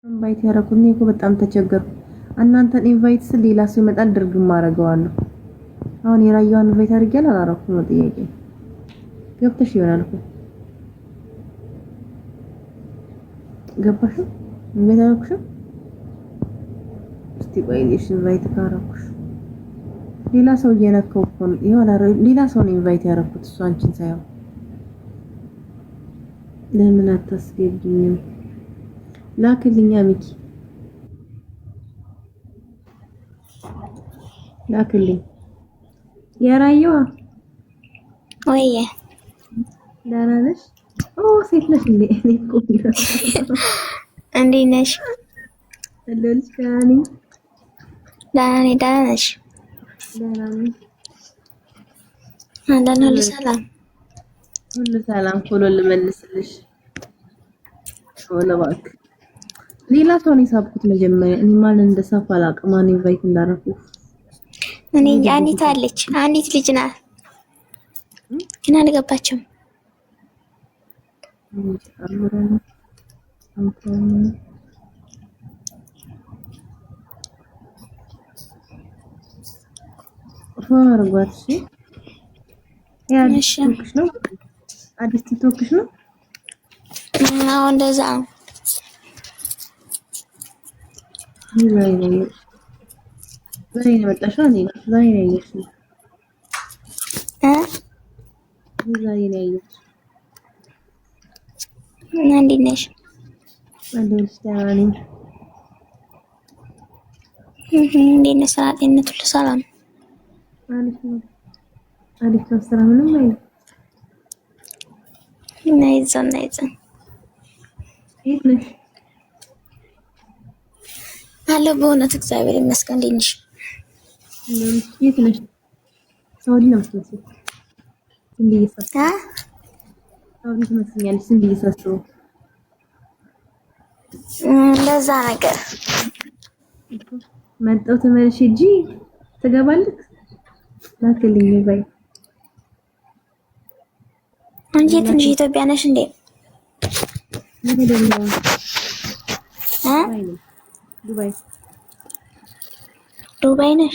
ኢንቫይት ያደረኩኝ እኮ በጣም ተቸገርኩ። እናንተን ኢንቫይት ስል ሌላ ሰው ይመጣል፣ ድርግም አደርገዋለሁ። አሁን የራያዋን ኢንቫይት አድርጌያለሁ አላደረኩም ነው ጥያቄ። ገብተሽ ይሆናል እኮ ገባሽ? ኢንቫይት አደረኩሽ። እስቲ ቆይልሽ ኢንቫይት ካደረኩሽ ሌላ ሰው እየነካው እኮ ነው። ሌላ ሰው ነው ኢንቫይት ያደረኩት እሱ አንቺን ሳይሆን። ለምን አታስገቢኝም? ላክልኛ ሚኪ ላክልኝ። የራየዋ ወይዬ ደህና ነሽ? ኦ ሴት ነሽ እንዴ? እኔ እኮ እንዴት ነሽ? አለሁልሽ። ደህና ነኝ። ደህና ነሽ? ደህና ነኝ። አንዳንድ ሁሉ ሰላም ሁሉ ሰላም። ፎሎ ልመልስልሽ ፎሎ ባክ። ሌላ ሰው ነው የሳብኩት መጀመሪያ። እኔ ማን እንደሳብ አላውቅም። ማን ኢንቫይት እንዳደረኩ እኔ አንዲት አለች፣ አንዲት ልጅ ናት ግን አልገባችም። ፎርጓት እሺ። ያዲስ ቲክቶክሽ ነው? አዲስ ቲክቶክሽ ነው? አዎ እንደዛ ነው። ዛሬ ነው የመጣሽው? እኔ ዛሬ ነው ያየሽው? ዛሬ ነው ያየሽው? እና እንዴት ነሽ? አለሁልሽ። ደህና ነኝ። እንዴት ነሽ? ስራ፣ ጤንነት ሁሉ ሰላም? አሪፍ ነው። አሪፍ ነው። ስራ ምንም አይልም። ናይዘን የት ነሽ? አለሁ በእውነት እግዚአብሔር ይመስገን። እንዴት ነሽ? የት ነሽ? ሳውዲ ነው የምትመስለው። ዝም ብዬሽ ሳስበው ሳውዲ ትመስለኛለሽ። ዝም ብዬሽ ሳስበው ለዛ ነገር መጣሁ ተመልሼ እንጂ ትገባለህ። ላክልኝ ባይ። አንቺ ትንሽ ኢትዮጵያ ነሽ እንዴ? ዱባይ ዱባይ ነሽ?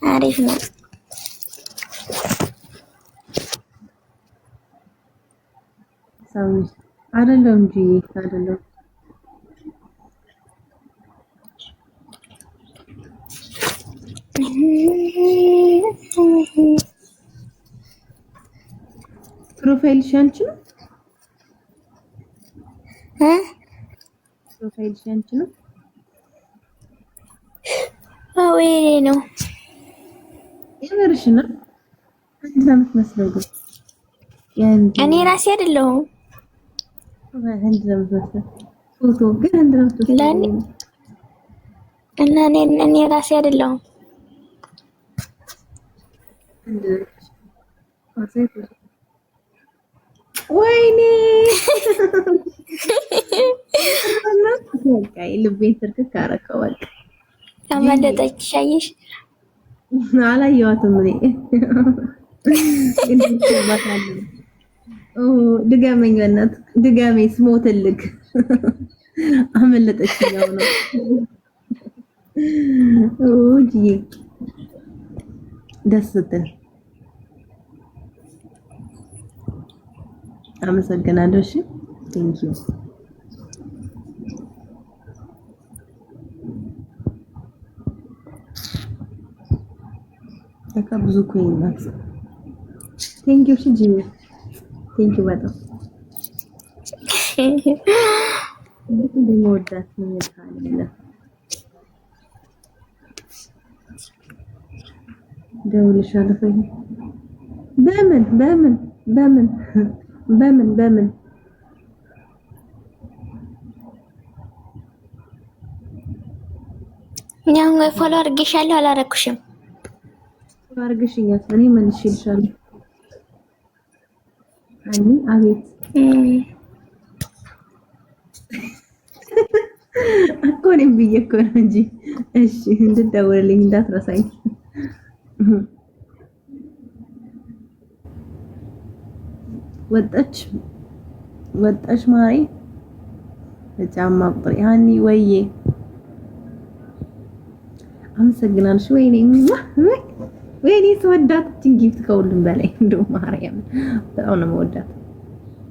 አሪፍ ነው። ሳውዲ አይደለም እንጂ አይደለም። ፕሮፋይልሽ አንቺ ነው? ፕሮፋይልሽ አንቺ ነው? አዎ የኔ ነው። የምርሽ ነው? አንቺ ነው የምትመስለው ግን እኔ ራሴ አይደለሁም። አንቺ ነው የምትመስለው ፎቶ ግን አንቺ ነው የምትመስለው እና እኔ ራሴ አይደለሁም። ወይኔ በቃ ልቤን ትርክክ አደረከው። በቃ አመለጠች። አየሽ? አላየኋትም እኔ ድጋመኝ፣ በእናትህ ድጋሜ ስሞትልክ አመለጠች ነው ነው ኦጂ ደስ ስትል አመሰግናለሁ። እሺ ቴንክ ዩ። ለካ ብዙ ኮይን ናት። ቴንክ ዩ። እሺ ጂ ቴንክ ዩ በጣም እንደምወዳት ነው የታለ ደውልሻለሁ። በምን እኛም ወይ ፎሎ አድርጌሻለሁ አላረኩሽም? አድርገሽኛል። እኔ መልሼልሻለሁ። አኒ አቤት እኮ እኔም ብዬሽ እኮ ነው እንጂ እሺ እንድትደውልልኝ እንዳትረሳኝ። ወጣች ወጣሽ ማሪ በጫማ ቁጥር ያኒ ወይዬ አመሰግናለሽ። ወይኔ ስወዳት ጊፍት ከሁሉም በላይ እንደው ማርያም በጣም ነው መወዳት።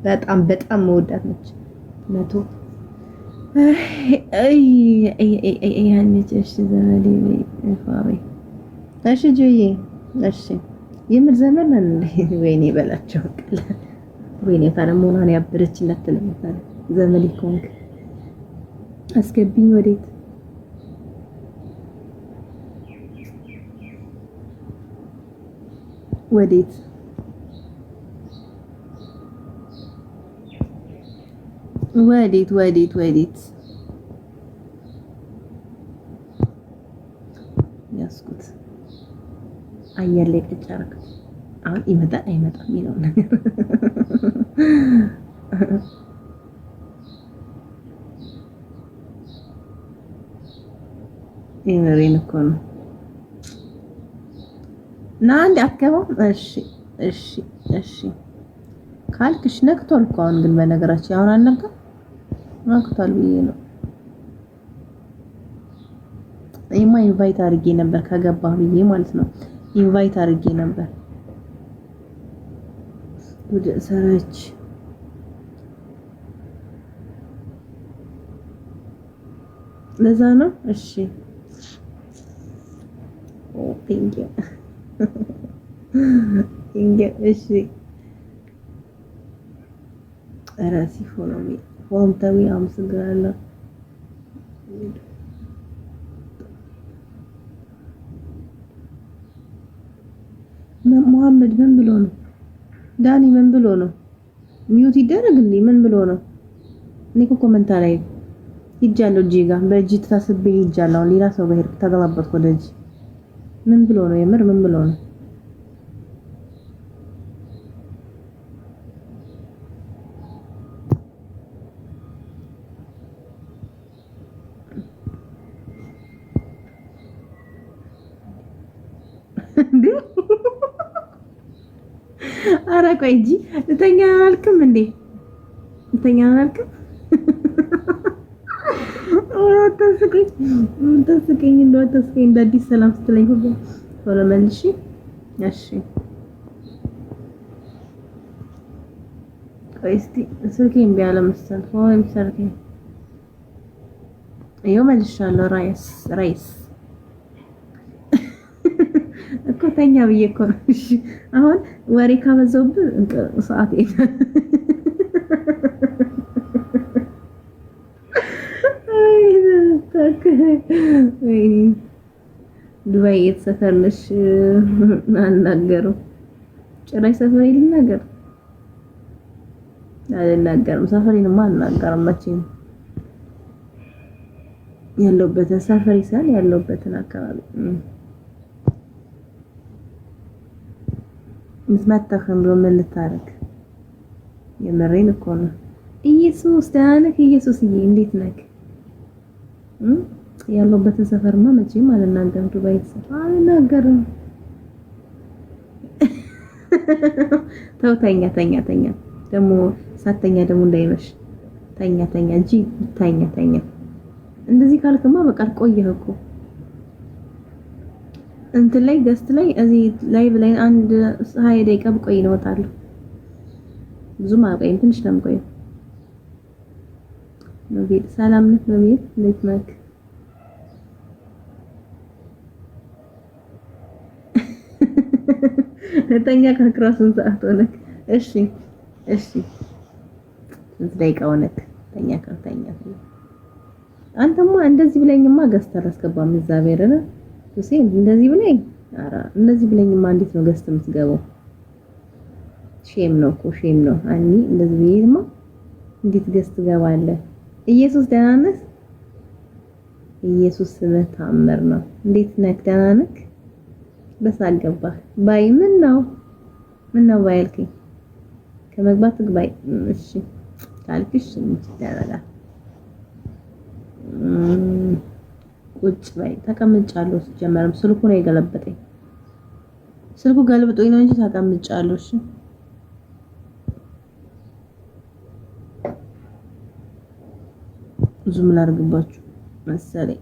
በጣም መወዳት ነች። መቶ ያንቺ ዘመዴ ፋሪ እሺ ጆዬ እሺ የምር ዘመን ነን እንዴ? ወይኔ በላቸው ቀለ ወይኔ ታለሞናን ያበረችለት ትለምታለ ዘመዴ ኮንክ አስገቢኝ ወዴት ወዴት ያስኩት አየር ላይ ቀጫረክ አሁን ይመጣል አይመጣም የሚለው ነገር የመሬን እኮ ነው ና አንድ አከባም እሺ ካልክሽ ነክቷል እኮ አሁን ግን በነገራችን አሁን አልነካ ነክቷል ብዬ ነው እማ ኢንቫይት አድርጌ ነበር ከገባህ ብዬ ማለት ነው ኢንቫይት አድርጌ ነበር ወደ ሰራች ለዛ ነው እሺ ቴንክ ዩ እሺ ራሲ ፎንታዊ አመሰግናለሁ መሐመድ ምን ብሎ ነው ዳኒ ምን ብሎ ነው ሚውት ይደረግልኝ ምን ብሎ ነው እኔ እኮ ኮሜንት ላይ ይጃለው ጂጋ በእጅ ተሳስቤ ይጃለው ሌላ ሰው ጋር ተገባበት ወደጅ ምን ብሎ ነው የምር ምን ብሎ ነው ኧረ ቆይ እንጂ ልተኛ አላልክም እንዴ ልተኛ አላልክም ተስቀኝ እንደ አዲስ ሰላም ስትለኝ ሁሉ ቶሎ መልሺ እሺ ቆይ እስቲ ስልኬን ቢያለ መሰል ወይም ስልኬን ይኸው መልሻለሁ ራይስ እኮ ተኛ ብዬ እኮ ነው እሺ አሁን ወሬ ካበዛውብህ ሰዓት ዱባይ የተሰፈርነሽ አልናገሩ ጭራሽ ሰፈሬ አልናገርም ሰፈሬንማ አልናገርም መቼም ያለሁበትን ሰፈሬ ሳል ያለሁበትን አካባቢ ምስማታኸም ብሎ ምን ልታረግ የመሬን እኮ ነው ኢየሱስ ደህና ነህ ኢየሱስዬ እንዴት ነህ ያለሁበትን ሰፈርማ መቼም አልናገርም ዱባይ ሰፈር አልናገርም ተው ተኛ ደግሞ ሳተኛ ደግሞ እንዳይመሽ ተኛ እንጂ ተኛ እንደዚህ ካልክማ በቃ ቆየህ እኮ እንት ላይ ገስት ላይ እዚህ ላይቭ ላይ አንድ 20 ደቂቃ ብቆይ ነው እወጣለሁ ብዙም አልቆይም ትንሽ ነው የምቆየው ነብይ ሰላም ነህ ነብይ እንዴት ነህ ተኛ ከክራሱን ሰዓት ሆነክ እሺ ስንት ደቂቃ ሆነክ ተኛ አንተማ እንደዚህ ብለኝማ ገስት አላስገባም እግዚአብሔርን ሁሴን እንደዚህ ብለኝ ኧረ እንደዚህ ብለኝማ እንዴት ነው ገስት የምትገባው ሼም ነው አኒ እንደዚህ ብለኝማ እንዴት ገስት ገባለህ ኢየሱስ ደህና ነህ ኢየሱስ ስምህ ተአምር ነው እንዴት ነህ ደህና ነህ በስ አልገባህ ባይ ምን ነው ባይልከኝ ከመግባት ግባይ እሺ ካልክሽ እንትን ቁጭ በይ ተቀምጫለሁ ሲጀመርም ስልኩ ነው የገለበጠኝ ስልኩ ገልብጦኝ ነው እንጂ ተቀምጫለሁ እሺ ብዙም ላርግባችሁ መሰለኝ